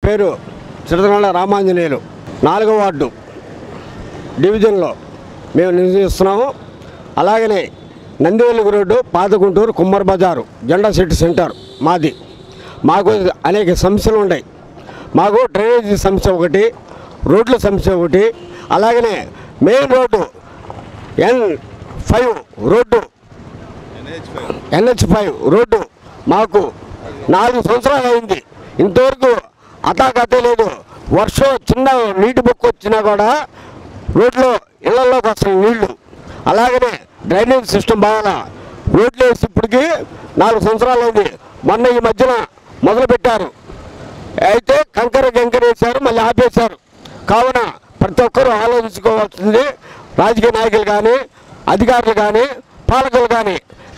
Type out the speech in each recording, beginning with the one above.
పేరు చిరతనాళ్ళ రామాంజనేయులు. 4వ వార్డు డివిజన్లో మేము నివసిస్తున్నాము. అలాగనే నందివెలుగు రోడ్డు, పాత గుంటూరు, కుమ్మర్ బజారు, జెండా సిటీ సెంటర్ మాది. మాకు అనేక సమస్యలు ఉన్నాయి. మాకు డ్రైనేజీ సమస్య ఒకటి, రోడ్ల సమస్య ఒకటి, అలాగనే main road N5 road, NH5 road మాకు 4 సంవత్సరాలు అయింది. ఇంతవరకు అతాకతే లేదు. వర్షం చిన్న నీటి బొక్కు వచ్చినా కూడా రోడ్లో ఇళ్లలోకి వస్తాయి నీళ్లు. అలాగనే డ్రైనేజ్ సిస్టమ్ బాగా రోడ్లు వేసి ఇప్పటికి 4 సంవత్సరాలు అయింది. మొన్న ఈ మధ్యన మొదలుపెట్టారు, అయితే కంకర వేశారు, మళ్ళీ ఆపేశారు. కావున ప్రతి ఒక్కరూ ఆలోచించుకోవాల్సింది, రాజకీయ నాయకులు కానీ, అధికారులు కానీ, పాలకులు కానీ.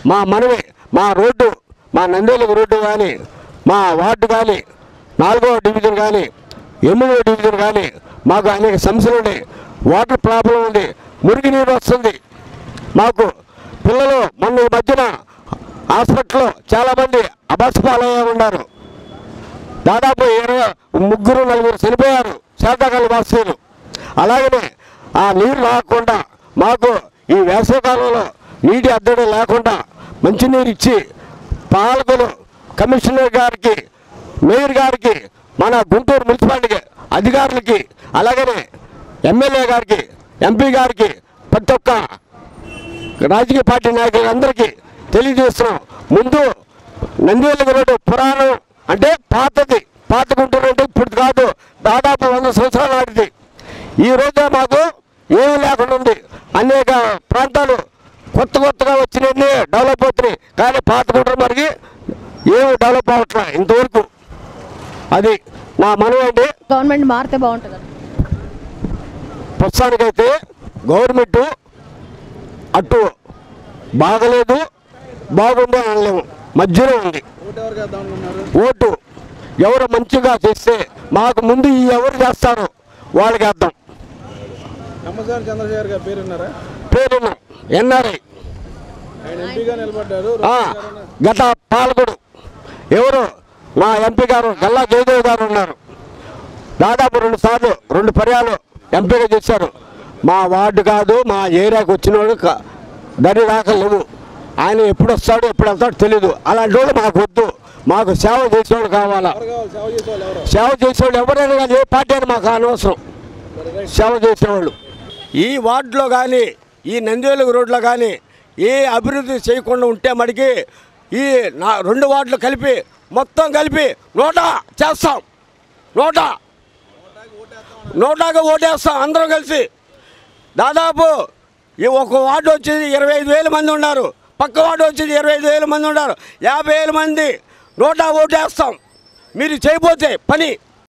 మా మనవి, మా రోడ్డు, మా నందివెలుగు రోడ్డు కానీ, మా వార్డు కానీ, 4వ డివిజన్ కానీ, 8వ డివిజన్ కానీ మాకు అనేక సమస్యలు ఉన్నాయి. వాటర్ ప్రాబ్లం ఉంది, మురుగునీరు వస్తుంది. మాకు పిల్లలు మొన్న ఈ మధ్యన హాస్పిటల్లో చాలామంది అభాస్పాలయ్యే ఉన్నారు. దాదాపు 3-4 చనిపోయారు శాతకాల వాసులు. అలాగనే ఆ నీరు రాకుండా మాకు ఈ వేసవికాలంలో నీటి అద్దడి లేకుండా మంచినీరు ఇచ్చి పాలకులు, కమిషనర్ గారికి, మేయర్ గారికి, మన గుంటూరు మున్సిపాలిటీ అధికారులకి, అలాగనే ఎమ్మెల్యే గారికి, ఎంపీ గారికి, ప్రతి ఒక్క రాజకీయ పార్టీ నాయకులందరికీ తెలియజేస్తున్నాం. ముందు నందివెలుగు రోడ్డు పురాణం అంటే పాతది, పాత గుంటూరు అంటే ఇప్పుడు కాదు, దాదాపు 100 సంవత్సరాలు నాటిది. ఈ రోజు మాకు ఏమీ లేకుండా ఉంది. అనేక ప్రాంతాలు కొత్తగా వచ్చినవి డెవలప్ అవుతున్నాయి, కానీ పాత గుంటూరు మరికి ఏమి డెవలప్ అవ్వట్లే ఇంతవరకు. అది నా మనవి అండి. గవర్నమెంట్ మారితే బాగుంటుంది. ప్రస్తుతానికైతే గవర్నమెంట్ అటు బాగలేదు, బాగుంది అనలేము, మధ్యలో ఉంది. ఓటు ఎవరు మంచిగా చేస్తే మాకు ముందు ఎవరు చేస్తారో వాళ్ళకి వేద్దాం. పేరున్నాం, ఎన్ఆర్ఐ. గత పాలకుడు ఎవరు మా ఎంపీ గారు గల్లా జయదేవ్ గారు ఉన్నారు. దాదాపు 2 సార్లు 2 పర్యాలు ఎంపీగా చేశారు. మా వార్డు కాదు, మా ఏరియాకి వచ్చినోడు దరి దాకా లేవు. ఆయన ఎప్పుడు వస్తాడో ఎప్పుడు వెళ్తాడో తెలీదు. అలాంటి వాళ్ళు మాకు వద్దు. మాకు సేవ చేసేవాళ్ళు కావాలా. సేవ చేసేవాళ్ళు ఎవరైనా కానీ, ఏ పార్టీ అని మాకు అనవసరం. సేవ చేసేవాళ్ళు ఈ వార్డులో కానీ, ఈ నందివెలుగు రోడ్లో కానీ ఏ అభివృద్ధి చేయకుండా ఉంటే మడికి ఈ 2 వార్డులు కలిపి మొత్తం కలిపి 100 చేస్తాం. 100గా ఓటేస్తాం అందరం కలిసి. దాదాపు ఈ ఒక వార్డు వచ్చేది 25,000 మంది ఉన్నారు, పక్క వార్డు వచ్చేది 25,000 మంది ఉన్నారు. 50,000 మంది 100 ఓటేస్తాం. మీరు చేయబోతే పని